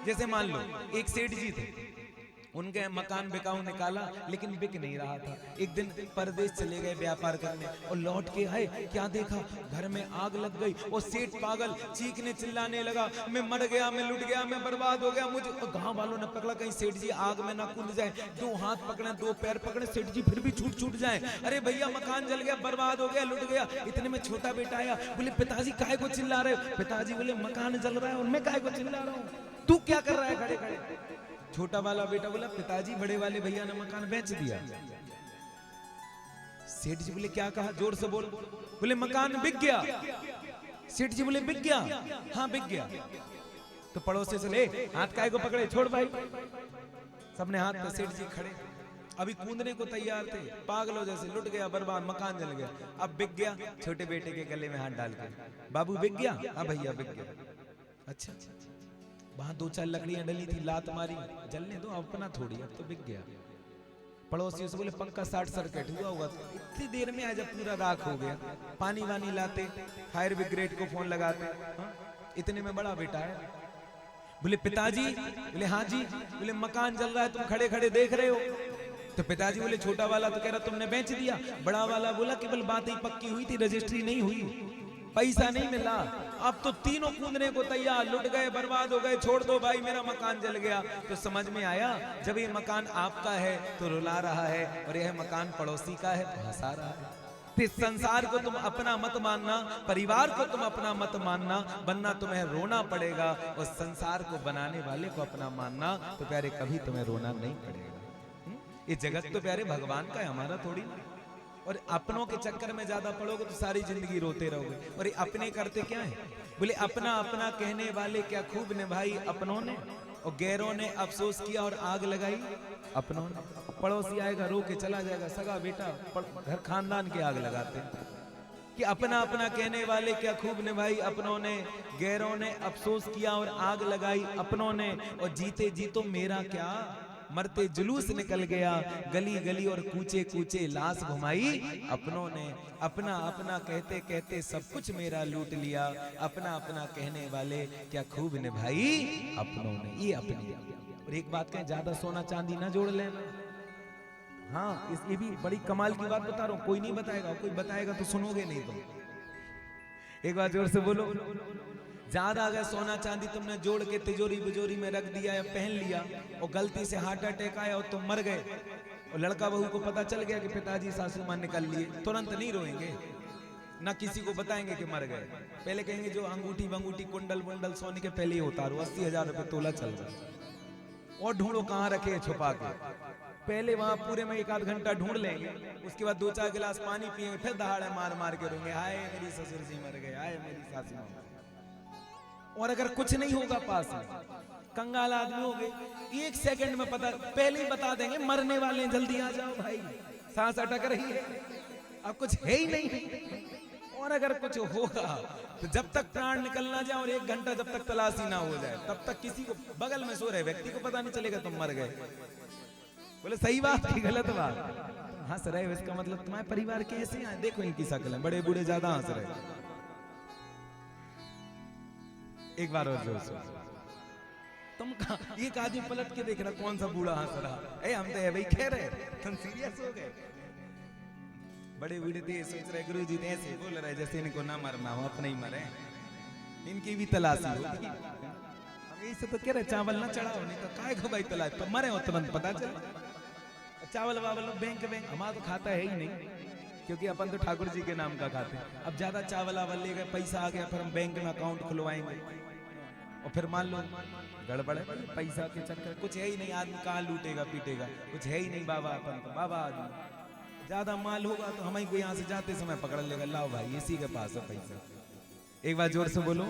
जैसे मान लो एक सेठ जी थे, उनके मकान बिकाऊ निकाला लेकिन बिक नहीं रहा था। एक दिन परदेश चले गए व्यापार करने और लौट के आए, क्या देखा घर में आग लग गई और सेठ पागल चीखने चिल्लाने लगा, मैं मर गया, मैं लुट गया, मैं बर्बाद हो गया मुझे। गांव वालों ने पकड़ा कहीं सेठ जी आग में ना कूद जाए, दो हाथ पकड़े दो पैर पकड़े, सेठ जी फिर भी छूट जाए। अरे भैया मकान जल गया, बर्बाद हो गया, लुट गया। इतने में छोटा बेटा आया, बोले पिताजी काहे को चिल्ला रहे हो? पिताजी बोले मकान जल रहा है और मैं काहे को चिल्ला रहा हूँ, तू क्या कर रहा है खड़े खड़े? छोटा वाला बेटा बोला पिताजी बड़े वाले भैया ने मकान बेच दिया। सेठ जी बोले क्या कहा, जोर से बोल। बोले मकान बिक गया। सेठ जी बोले बिक गया? हाँ बिक गया। तो पड़ोसी से ले हाथ काहे को पकड़े, छोड़ भाई। सबने हाथ पे, सेठ जी खड़े अभी कूदने को तैयार थे, पागलों जैसे, लुट गया, बर्बाद, मकान जल गया। अब बिक गया, छोटे बेटे के गले में हाथ डाल के, बाबू बिक गया? हाँ भैया बिक गया। अच्छा, वहां दो चार लकड़ियां डली थी, लात मारी, जलने दो अपना थोड़ी, अब तो बिक गया। पड़ोसियों से बोले पक्का शॉर्ट सर्किट हुआ होगा। तो इतनी देर में आज पूरा राख हो गया, पानी वानी लाते, फायर ब्रिगेड को फोन लगाते। हाँ? इतने में बड़ा बेटा है, बोले पिताजी, बोले हाँ जी, बोले मकान जल रहा है, तुम खड़े खड़े देख रहे हो? तो पिताजी बोले छोटा वाला तो कह रहा तुमने बेच दिया। बड़ा वाला बोला केवल बात ही पक्की हुई थी, रजिस्ट्री नहीं हुई, पैसा नहीं मिला। अब तो तीनों कूदने को तैयार, लुट गए, बर्बाद हो गए, छोड़ दो भाई मेरा मकान जल गया। तो समझ में आया जब ये मकान आपका है तो रुला रहा है और यह मकान पड़ोसी का है तो हंसा रहा है। इस संसार को तुम अपना मत मानना, परिवार को तुम अपना मत मानना, वरना तुम्हें रोना पड़ेगा। और संसार को बनाने वाले को अपना मानना, तो प्यारे कभी तुम्हें रोना नहीं पड़ेगा। ये जगत तो प्यारे भगवान का है, हमारा थोड़ी ना। और अपनों के चक्कर में ज्यादा पड़ोगे तो सारी जिंदगी रोते रहोगे। और ये अपने करते क्या है? बोले अपना अपना कहने वाले क्या खूब निभाई अपनों ने, और गैरों ने अफसोस किया और आग लगाई अपनों ने। पड़ोसी आएगा रो के चला जाएगा, सगा बेटा घर खानदान के आग लगाते हैं कि अपना अपना कहने वाले क्या खूब निभाई अपनों ने, गैरों ने अफसोस किया और आग लगाई अपनों ने। और जीते जी तो मेरा क्या, मरते जुलूस निकल गया, गली गली और कूचे कूचे लाश घुमाई अपनों ने। अपना अपना कहते कहते सब कुछ मेरा लूट लिया, अपना अपना कहने वाले क्या खूब निभाई अपनों ने। ये अपनी। और एक बात कहें, ज्यादा सोना चांदी ना जोड़ लेना। हाँ ये भी बड़ी कमाल की बात बता रहा हूँ, कोई नहीं बताएगा, कोई बताएगा तो सुनोगे नहीं तुम। एक बार जोर से बोलो, ज्यादा अगर सोना चांदी तुमने जोड़ के तिजोरी बिजोरी में रख दिया या पहन लिया और गलती से हार्ट अटैक आया और तुम मर गए और लड़का बहू को पता चल गया कि पिताजी सासू मां निकल लिए, तुरंत नहीं रोएंगे, ना किसी को बताएंगे कि मर गए। पहले कहेंगे जो अंगूठी बंगूठी कुंडल वुंडल सोने के पहले ही उतारो, 80,000 रुपए तोला चल रहा, और ढूंढो कहाँ रखे छुपा के। पहले वहां पूरे में 1 आध घंटा ढूंढ लेंगे, उसके बाद 2-4 गिलास पानी पिएंगे, फिर दहाड़े मार मार के रोएंगे, हाय मेरी ससुर जी मर गए, हाय मेरी सासू मां। और अगर कुछ नहीं होगा पास में, कंगाल आदमी हो गए, 1 सेकंड में पता, पहले ही बता देंगे मरने वाले हैं, जल्दी आ जाओ भाई, सांस अटक रही है, अब कुछ है ही नहीं। और अगर कुछ होगा तो जब तक प्राण निकल ना जाए और 1 घंटा जब तक तलाशी ना हो जाए, तब तक किसी को, बगल में सो रहे व्यक्ति को पता नहीं चलेगा तुम मर गए। बोले सही बात की गलत बात? हंस रहे हो, इसका मतलब तुम्हारे परिवार कैसे हैं, देखो इनकी शक्ल, बड़े बूढ़े ज्यादा हंस रहे। एक बार और जोर से, तुम एक आदमी पलट के देख रहा, कौन सा बूढ़ा हंस रहा है? हम तो है भाई कह रहे, तुम सीरियस हो गए। बड़े बूढ़े थे सोच रहे, गुरु जी ऐसे बोल रहे जैसे इनको ना मरना हो, अपने ही मरे, इनकी भी तलाशी होगी। हम यही से तो कह रहे चावल ना चढ़ाओ, नहीं तो काय को भाई तलाश पर मरे हो तुरंत पता चला। चावल वावल बैंक हमारा तो खाता है ही नहीं, क्योंकि अपन तो ठाकुर जी के नाम का खाते हैं। अब ज्यादा चावल आवल ले गए, पैसा आ गया, फिर हम बैंक में अकाउंट खुलवाएंगे और फिर मान लो गड़बड़ है, पैसा के चक्कर कुछ है ही नहीं, आदमी कहाँ लूटेगा पीटेगा, कुछ है ही नहीं। बाबा अपन तो बाबा आदमी, ज्यादा माल होगा तो हमें को यहाँ से जाते समय पकड़ लेगा, लाओ भाई इसी के पास है पैसा। एक बार जोर से बोलो,